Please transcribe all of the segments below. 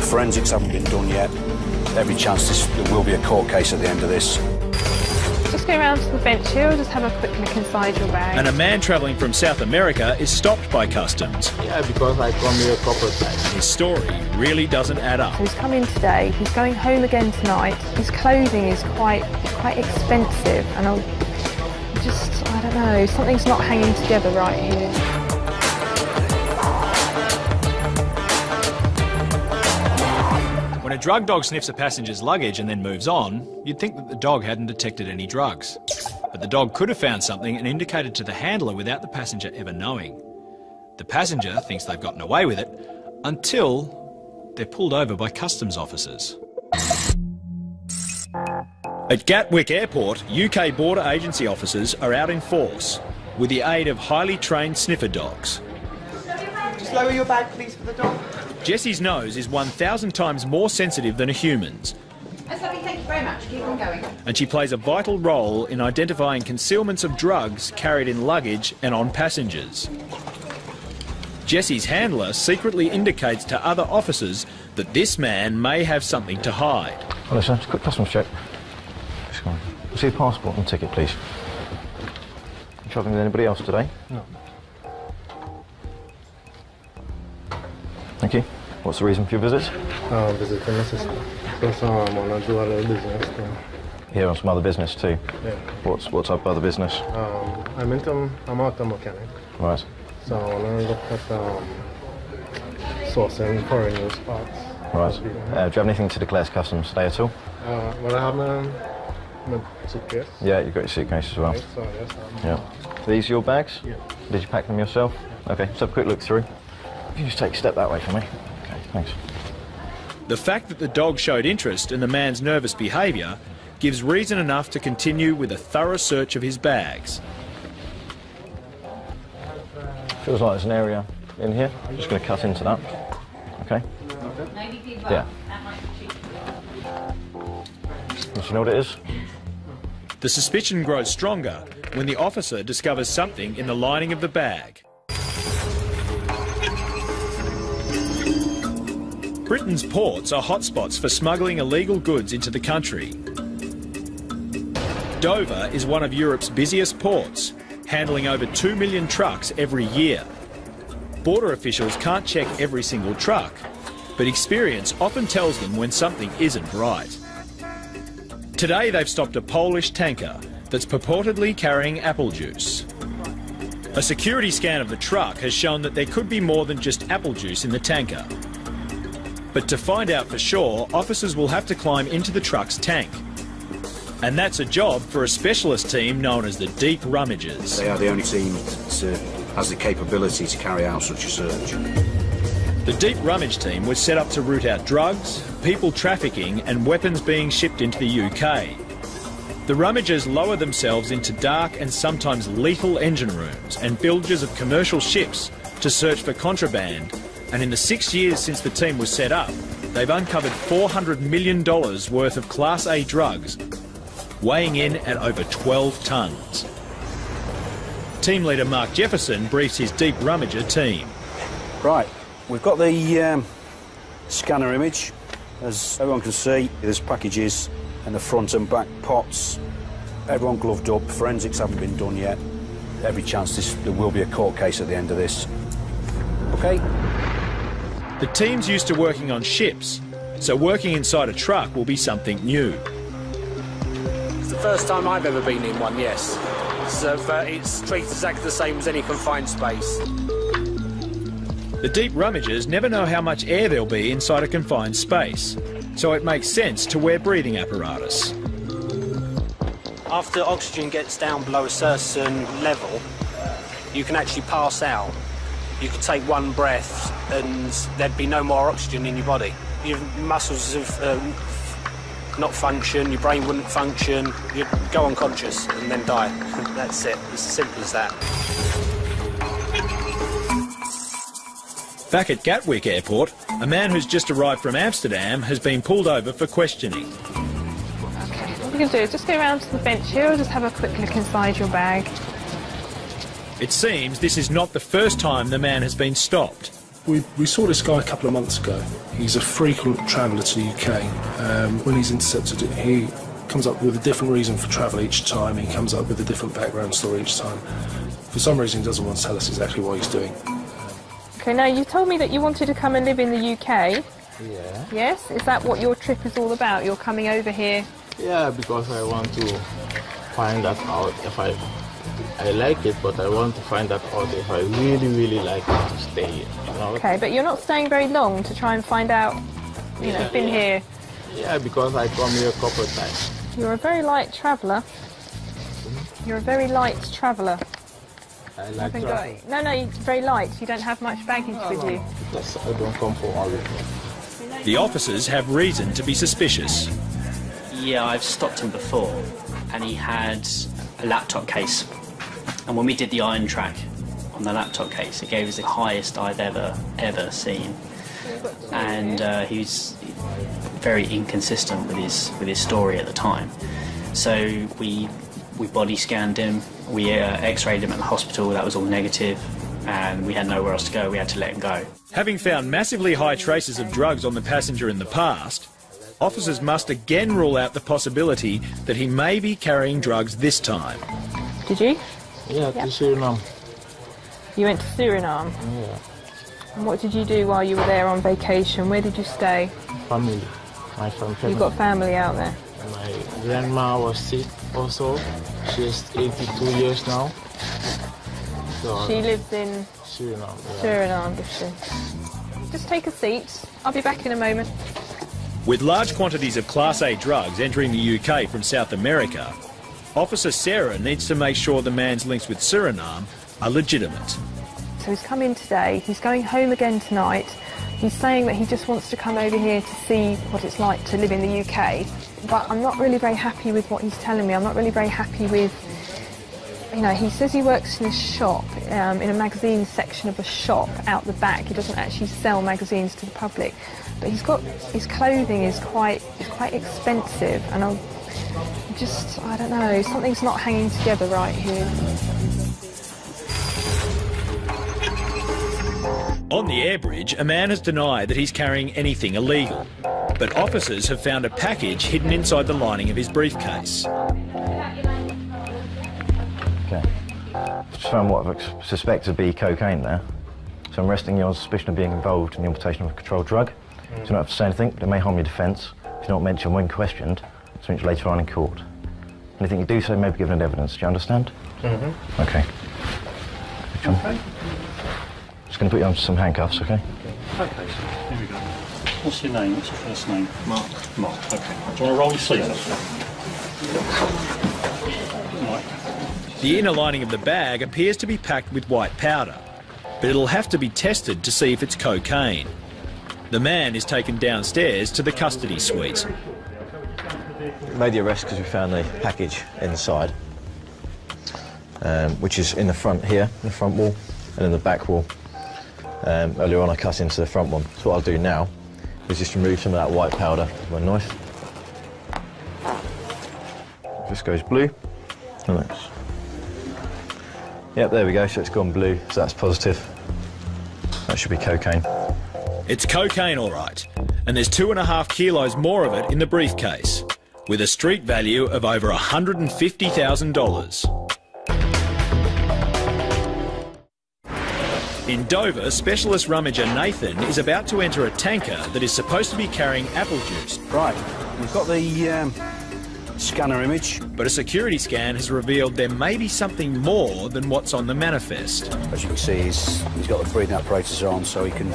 Forensics haven't been done yet. Every chance there will be a court case at the end of this. Just go around to the bench here, just have a quick look inside your bag. And a man travelling from South America is stopped by customs. Yeah, because I come here a couple of times. His story really doesn't add up. So he's come in today, he's going home again tonight. His clothing is quite expensive, and I don't know, something's not hanging together right here. When a drug dog sniffs a passenger's luggage and then moves on, you'd think that the dog hadn't detected any drugs. But the dog could have found something and indicated to the handler without the passenger ever knowing. The passenger thinks they've gotten away with it until they're pulled over by customs officers. At Gatwick Airport, UK border agency officers are out in force with the aid of highly trained sniffer dogs. Just lower your bag, please, for the dog. Jessie's nose is 1,000 times more sensitive than a human's. That's lovely, thank you very much. Keep on going. And she plays a vital role in identifying concealments of drugs carried in luggage and on passengers. Jessie's handler secretly indicates to other officers that this man may have something to hide. Hello, sir. Just a quick customs check. What's your passport and ticket, please? You travelling with anybody else today? No. Thank you. What's the reason for your visit? Visiting my sister. So I want to do a little business too. Here on some other business too? Yeah. What type of other business? I'm auto mechanic. Right. So I want to look at sourcing foreign use parts. Right. Do you have anything to declare to customs today at all? Well, I have my suitcase. Yeah, you've got your suitcase as well. Right, so yes, Yeah. Are these your bags? Yeah. Did you pack them yourself? Okay, let's have a quick look through. If you just take a step that way for me. Okay, thanks. The fact that the dog showed interest in the man's nervous behaviour gives reason enough to continue with a thorough search of his bags. Feels like there's an area in here. I'm just going to cut into that. Okay? Yeah. Do you know what it is? The suspicion grows stronger when the officer discovers something in the lining of the bag. Britain's ports are hotspots for smuggling illegal goods into the country. Dover is one of Europe's busiest ports, handling over 2 million trucks every year. Border officials can't check every single truck, but experience often tells them when something isn't right. Today they've stopped a Polish tanker that's purportedly carrying apple juice. A security scan of the truck has shown that there could be more than just apple juice in the tanker. But to find out for sure, officers will have to climb into the truck's tank. And that's a job for a specialist team known as the Deep Rummagers. They are the only team that has the capability to carry out such a search. The Deep Rummage team was set up to root out drugs, people trafficking and weapons being shipped into the UK. The Rummagers lower themselves into dark and sometimes lethal engine rooms and bilges of commercial ships to search for contraband, and in the 6 years since the team was set up, they've uncovered $400 million worth of Class A drugs, weighing in at over 12 tonnes. Team leader Mark Jefferson briefs his Deep Rummager team. Right, we've got the scanner image. As everyone can see, there's packages and the front and back pots. Everyone gloved up, forensics haven't been done yet. Every chance there will be a court case at the end of this. Okay? The team's used to working on ships, so working inside a truck will be something new. It's the first time I've ever been in one, yes. So it's treated exactly the same as any confined space. The Deep Rummagers never know how much air there'll be inside a confined space, so it makes sense to wear breathing apparatus. After oxygen gets down below a certain level, you can actually pass out. You could take one breath and there'd be no more oxygen in your body. Your muscles have not function, your brain wouldn't function, you'd go unconscious and then die. That's it, it's as simple as that. Back at Gatwick Airport, a man who's just arrived from Amsterdam has been pulled over for questioning. Okay, what we can do is just go around to the bench here, just have a quick look inside your bag. It seems this is not the first time the man has been stopped. We saw this guy a couple of months ago. He's a frequent traveller to the UK. When he's intercepted, he comes up with a different reason for travel each time. He comes up with a different background story each time. For some reason, he doesn't want to tell us exactly what he's doing. Okay, now you told me that you wanted to come and live in the UK. Yeah. Yes? Is that what your trip is all about? You're coming over here? Yeah, because I want to find that out. If I like it, but I want to find that out if I really like it to stay here. You know? Okay, but you're not staying very long to try and find out, you know, been here. Yeah, because I come here a couple of times. You're a very light traveller. You're a very light traveller. I like travel. No, you're very light. You don't have much baggage with you. Yes, I don't come for all of it. The officers have reason to be suspicious. Yeah, I've stopped him before, and he had a laptop case. And when we did the iron track on the laptop case, it gave us the highest I've ever seen. And he was very inconsistent with his story at the time. So we body scanned him, we x-rayed him at the hospital, that was all negative, and we had nowhere else to go, we had to let him go. Having found massively high traces of drugs on the passenger in the past, officers must again rule out the possibility that he may be carrying drugs this time. Did you? Yeah, to Suriname. You went to Suriname? Yeah. And what did you do while you were there on vacation? Where did you stay? Family. My family. You've got family out there? My grandma was sick also. She's 82 years now. So She lives in Suriname. Yeah. Suriname, does she? Just take a seat. I'll be back in a moment. With large quantities of Class A drugs entering the UK from South America, Officer Sarah needs to make sure the man's links with Suriname are legitimate. So he's come in today, he's going home again tonight. He's saying that he just wants to come over here to see what it's like to live in the UK. But I'm not really very happy with what he's telling me. I'm not really very happy with, you know, he says he works in a shop, in a magazine section of a shop out the back. He doesn't actually sell magazines to the public. But his clothing is quite expensive, and I don't know, something's not hanging together right here. On the air bridge, a man has denied that he's carrying anything illegal, but officers have found a package hidden inside the lining of his briefcase. Okay. Just found what I suspect to be cocaine there. So I'm arresting you on suspicion of being involved in the importation of a controlled drug. So you don't have to say anything, but it may harm your defence. If you're not mentioned when questioned, so it's later on in court. Anything you do say may be given as evidence. Do you understand? Mm-hmm. Okay. Okay. Just going to put you on some handcuffs, okay? Okay, so here we go. What's your name? What's your first name? Mark. Mark, okay. Do you want to roll your sleeves up? Right. The inner lining of the bag appears to be packed with white powder, but it'll have to be tested to see if it's cocaine. The man is taken downstairs to the custody suite. We made the arrest because we found the package inside, which is in the front here, the front wall, and in the back wall. Earlier on I cut into the front one. So what I'll do now is just remove some of that white powder with my knife. This goes blue. And that's... Yep, there we go, so it's gone blue, so that's positive. That should be cocaine. It's cocaine, all right, and there's 2.5 kilos more of it in the briefcase, with a street value of over $150,000. In Dover, specialist rummager Nathan is about to enter a tanker that is supposed to be carrying apple juice. Right, we've got the scanner image. But a security scan has revealed there may be something more than what's on the manifest. As you can see, he's got the breathing apparatus on, so he can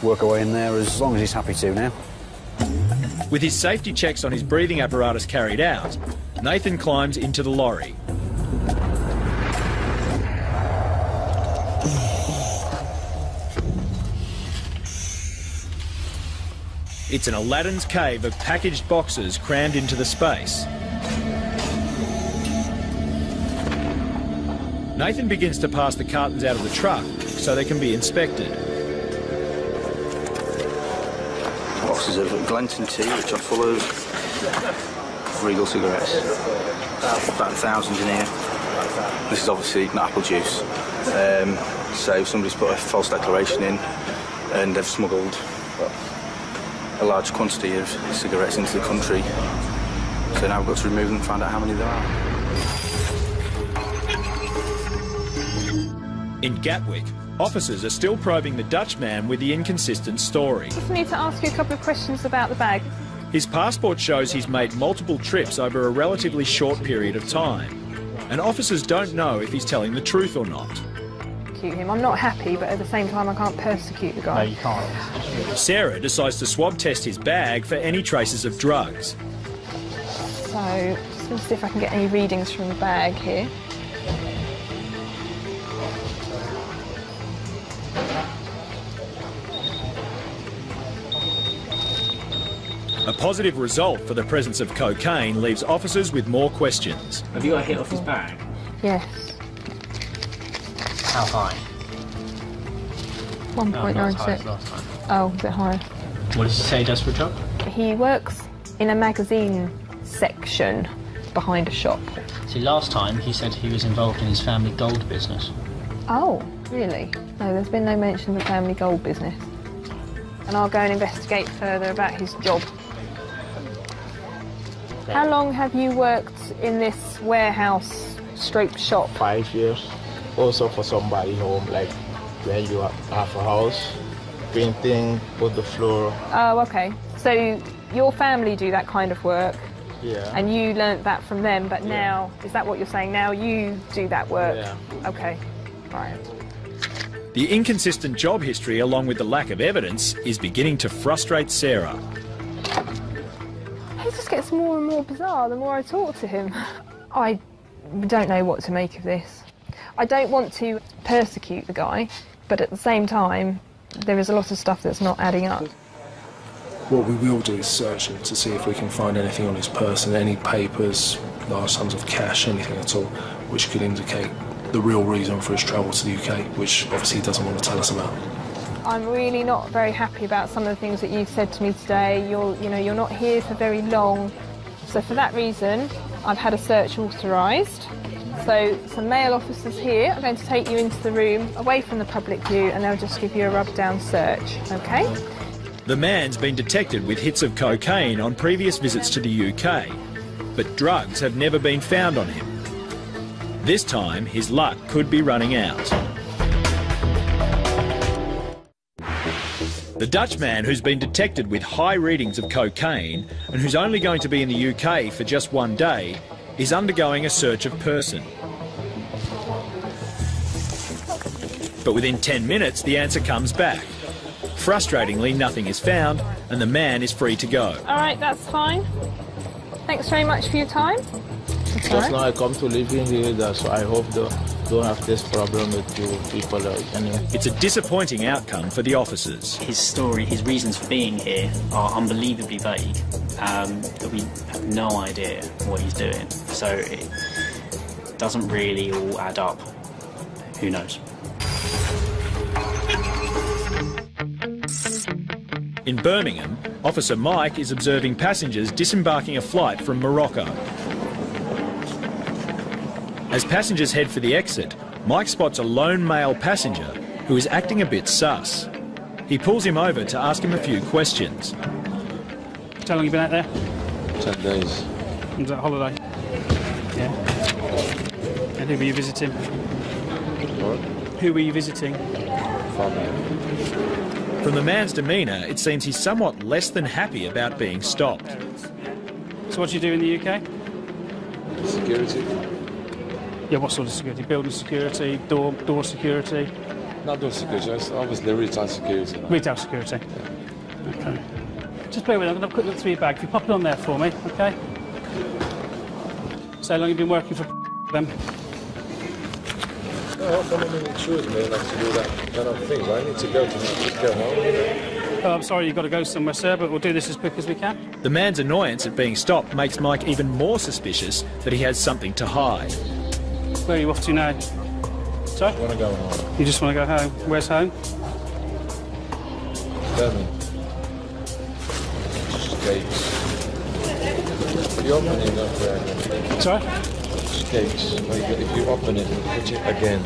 work away in there as long as he's happy to now. With his safety checks on his breathing apparatus carried out, Nathan climbs into the lorry. It's an Aladdin's cave of packaged boxes crammed into the space. Nathan begins to pass the cartons out of the truck so they can be inspected. Boxes of Glenton tea, which are full of Regal cigarettes. About 1,000 in here. This is obviously not apple juice. So somebody's put a false declaration in. and they've smuggled a large quantity of cigarettes into the country. So now we've got to remove them and find out how many there are. In Gatwick, officers are still probing the Dutchman with the inconsistent story. Just need to ask you a couple of questions about the bag. His passport shows he's made multiple trips over a relatively short period of time, and officers don't know if he's telling the truth or not. Him. I'm not happy, but at the same time I can't persecute the guy. No, you can't. Sarah decides to swab test his bag for any traces of drugs. So, just going to see if I can get any readings from the bag here. A positive result for the presence of cocaine leaves officers with more questions. Have you got a hit off his bag? Yes. How high? 1.96. Oh, a bit higher. What does he say he does for a job? He works in a magazine section behind a shop. See, last time he said he was involved in his family gold business. Oh, really? No, there's been no mention of the family gold business. And I'll go and investigate further about his job. How long have you worked in this warehouse stroke shop? 5 years. Also for somebody home, like when you have a house, painting, put the floor. Oh, okay. So your family do that kind of work? Yeah. And you learnt that from them, but now, is that what you're saying? Now you do that work? Yeah. Okay, right. The inconsistent job history, along with the lack of evidence, is beginning to frustrate Sarah. It just gets more and more bizarre the more I talk to him. I don't know what to make of this. I don't want to persecute the guy, but at the same time, there is a lot of stuff that's not adding up. What we will do is search him to see if we can find anything on his person, any papers, large sums of cash, anything at all, which could indicate the real reason for his travel to the UK, which obviously he doesn't want to tell us about. I'm really not very happy about some of the things that you've said to me today. You're not here for very long. So for that reason, I've had a search authorised. So some male officers here are going to take you into the room, away from the public view, and they'll just give you a rub-down search, OK? The man's been detected with hits of cocaine on previous visits to the UK, but drugs have never been found on him. This time, his luck could be running out. The Dutchman, who's been detected with high readings of cocaine and who's only going to be in the UK for just one day, is undergoing a search of person. But within 10 minutes, the answer comes back. Frustratingly, nothing is found, and the man is free to go. All right, that's fine. Thanks very much for your time. Just now I come to live in here, so I hope don't have this problem with you people. Anyway. It's a disappointing outcome for the officers. His story, his reasons for being here are unbelievably vague, that we have no idea what he's doing. So it doesn't really all add up. Who knows? In Birmingham, Officer Mike is observing passengers disembarking a flight from Morocco. As passengers head for the exit, Mike spots a lone male passenger who is acting a bit sus. He pulls him over to ask him a few questions. How long have you been out there? 10 days. Was that holiday? Yeah. And who were you visiting? What? Who were you visiting? Family. From the man's demeanour, it seems he's somewhat less than happy about being stopped. So what do you do in the UK? Security. Yeah, what sort of security? Building security, door security? Not door security, obviously retail security. Retail security? Yeah. Okay. Just bear with me, I'm going to have a quick look through your bag. If you pop it on there for me, OK? So how long have you been working for them? No, someone insures me enough to do that kind of thing, but I need to go home. Oh, I'm sorry, you've got to go somewhere, sir, but we'll do this as quick as we can. The man's annoyance at being stopped makes Mike even more suspicious that he has something to hide. Where are you off to now? Sorry? I want to go home. You just want to go home? Where's home? Birmingham. Cakes. You open it up there. Sorry? Cakes. If you open it and put it again,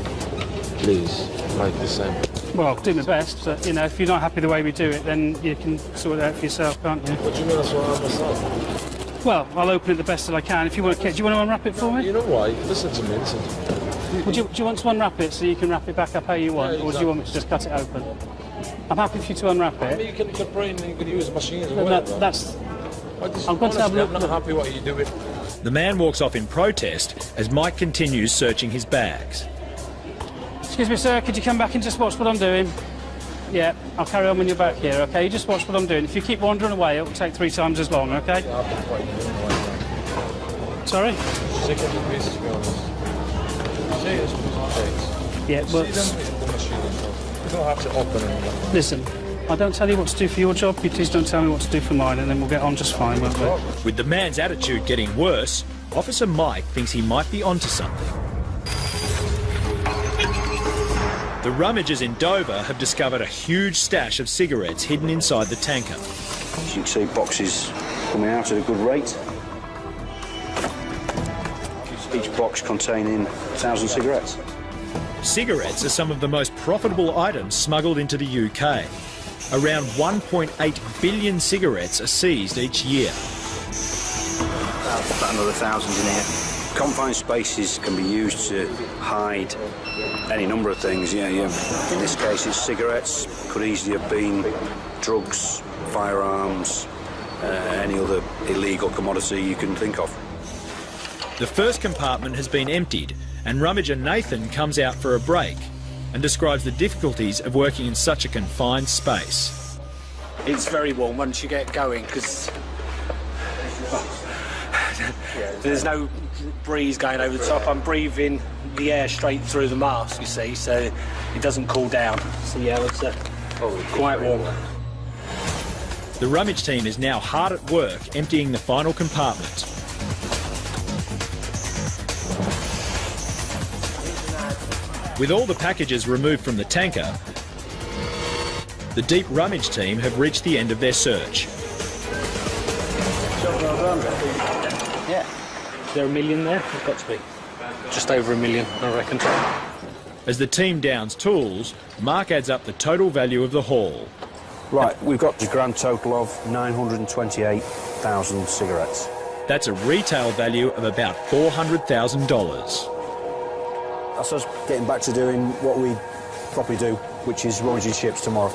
please, like the same. Well, I'll do my best, but, you know, if you're not happy the way we do it, then you can sort it out for yourself, can't you? What do you mean that's what I understand? Well, I'll open it the best that I can. If you want to, do you want to unwrap it for me? You know why? Listen to me, listen to me. Do you want to unwrap it so you can wrap it back up how you want, or do you want me to just cut it open? I'm happy for you to unwrap I it. mean, you can pray and you can use machines or No, whatever. I'm going to have a look. I'm not happy what you do with. The man walks off in protest as Mike continues searching his bags. Excuse me, sir, could you come back and just watch what I'm doing? Yeah, I'll carry on when you're back here, OK? You just watch what I'm doing. If you keep wandering away, it'll take 3 times as long, OK? Yeah, I've been quite doing Sorry? Sick of the pieces, to be honest. Serious mistakes. Yeah, You but... see them in the machine and stuff. You don't have to open them. Listen, I don't tell you what to do for your job, you please don't tell me what to do for mine, and then we'll get on just fine, won't we? With the man's attitude getting worse, Officer Mike thinks he might be onto something. The rummagers in Dover have discovered a huge stash of cigarettes hidden inside the tanker. As you can see, boxes coming out at a good rate. Each box containing 1,000 cigarettes. Cigarettes are some of the most profitable items smuggled into the UK. Around 1.8 billion cigarettes are seized each year. About another 1,000 in here. Confined spaces can be used to hide any number of things. Yeah. In this case, it's cigarettes. Could easily have been drugs, firearms, any other illegal commodity you can think of. The first compartment has been emptied, and rummager Nathan comes out for a break and describes the difficulties of working in such a confined space. It's very warm once you get going because there's no breeze going over the top. I'm breathing the air straight through the mask, you see, so it doesn't cool down. So yeah, it's quite warm. The rummage team is now hard at work emptying the final compartment. With all the packages removed from the tanker, the deep rummage team have reached the end of their search. Yeah. Is there 1 million there? There's got to be. Just over 1 million, I reckon. As the team downs tools, Mark adds up the total value of the haul. Right, we've got a grand total of 928,000 cigarettes. That's a retail value of about $400,000. That's us getting back to doing what we properly do, which is rummaging ships tomorrow.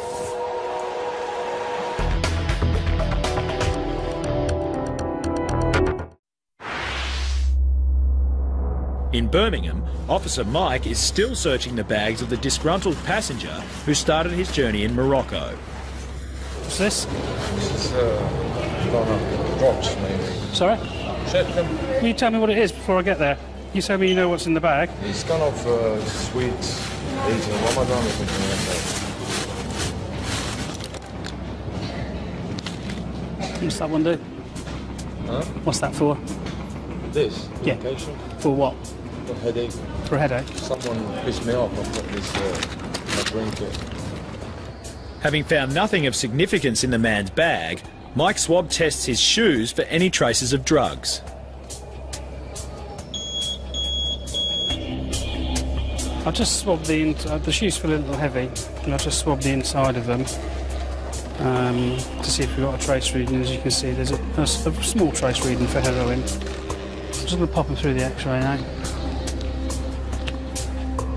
In Birmingham, Officer Mike is still searching the bags of the disgruntled passenger who started his journey in Morocco. What's this? This is, drops, maybe. Sorry? Check them. Can you tell me what it is before I get there? You tell me you know what's in the bag. It's kind of sweet eating Ramadan or something like that. What's that one do? Huh? What's that for? This? Yeah. Medication? For what? For headache. For a headache? Someone pissed me off. I put this, I drink it. Having found nothing of significance in the man's bag, Mike swab tests his shoes for any traces of drugs. I just swabbed the shoes feel a little heavy, and I just swabbed the inside of them to see if we've got a trace reading. As you can see, there's a small trace reading for heroin. I'm just going to pop them through the X-ray now.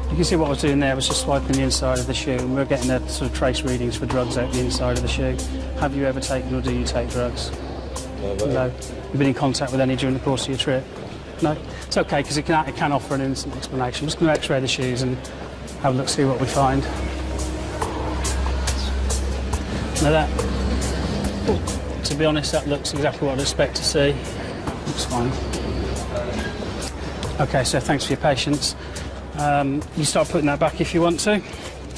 You can see what I was doing there was just swiping the inside of the shoe, and we're getting the sort of trace readings for drugs out the inside of the shoe. Have you ever taken or do you take drugs? Never. No. You've been in contact with any during the course of your trip? No? It's okay, because it can offer an innocent explanation. I'm just going to X-ray the shoes and have a look, see what we find. Now that, to be honest, that looks exactly what I'd expect to see. Looks fine. Okay, so thanks for your patience. You start putting that back if you want to.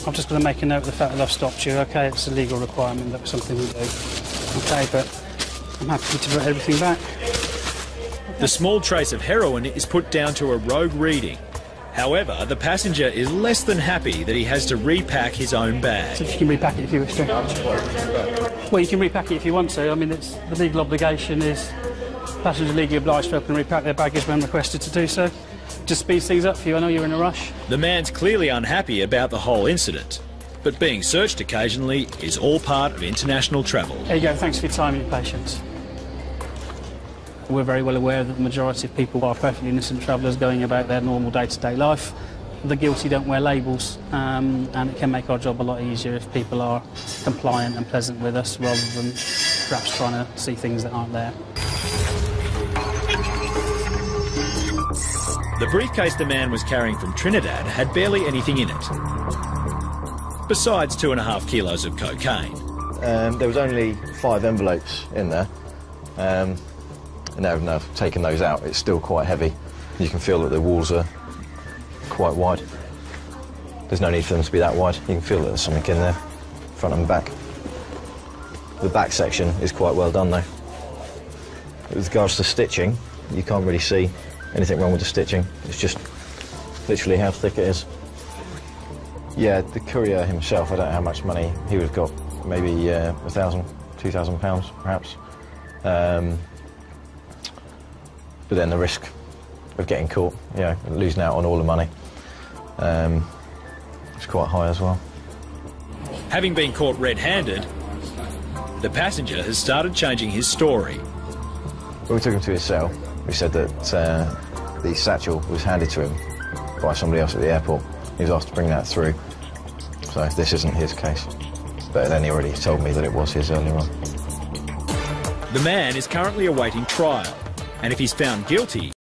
I'm just going to make a note of the fact that I've stopped you, okay? It's a legal requirement, that's something we do. Okay, but I'm happy to put everything back. The small trace of heroin is put down to a rogue reading. However, the passenger is less than happy that he has to repack his own bag. So you can repack it if you wish to. Well, you can repack it if you want to. I mean, it's the legal obligation is passengers are legally obliged to open and repack their baggage when requested to do so. Just speeds things up for you. I know you're in a rush. The man's clearly unhappy about the whole incident, But being searched occasionally is all part of international travel. There you go, thanks for your time and your patience. We're very well aware that the majority of people are perfectly innocent travellers going about their normal day-to-day life. The guilty don't wear labels, and it can make our job a lot easier if people are compliant and pleasant with us rather than perhaps trying to see things that aren't there. The briefcase the man was carrying from Trinidad had barely anything in it, besides 2.5 kilos of cocaine. There was only 5 envelopes in there. And now I've taken those out, it's still quite heavy. You can feel that the walls are quite wide. There's no need for them to be that wide. You can feel that there's something in there, front and back. The back section is quite well done though. With regards to stitching, you can't really see anything wrong with the stitching. It's just literally how thick it is. Yeah, the courier himself, I don't know how much money he would have got. Maybe £1,000, £2,000 perhaps. But then the risk of getting caught, you know, losing out on all the money, it's quite high as well. Having been caught red-handed, the passenger has started changing his story. When we took him to his cell, we said that the satchel was handed to him by somebody else at the airport. He was asked to bring that through, so this isn't his case. But then he already told me that it was his earlier on. The man is currently awaiting trial, and if he's found guilty,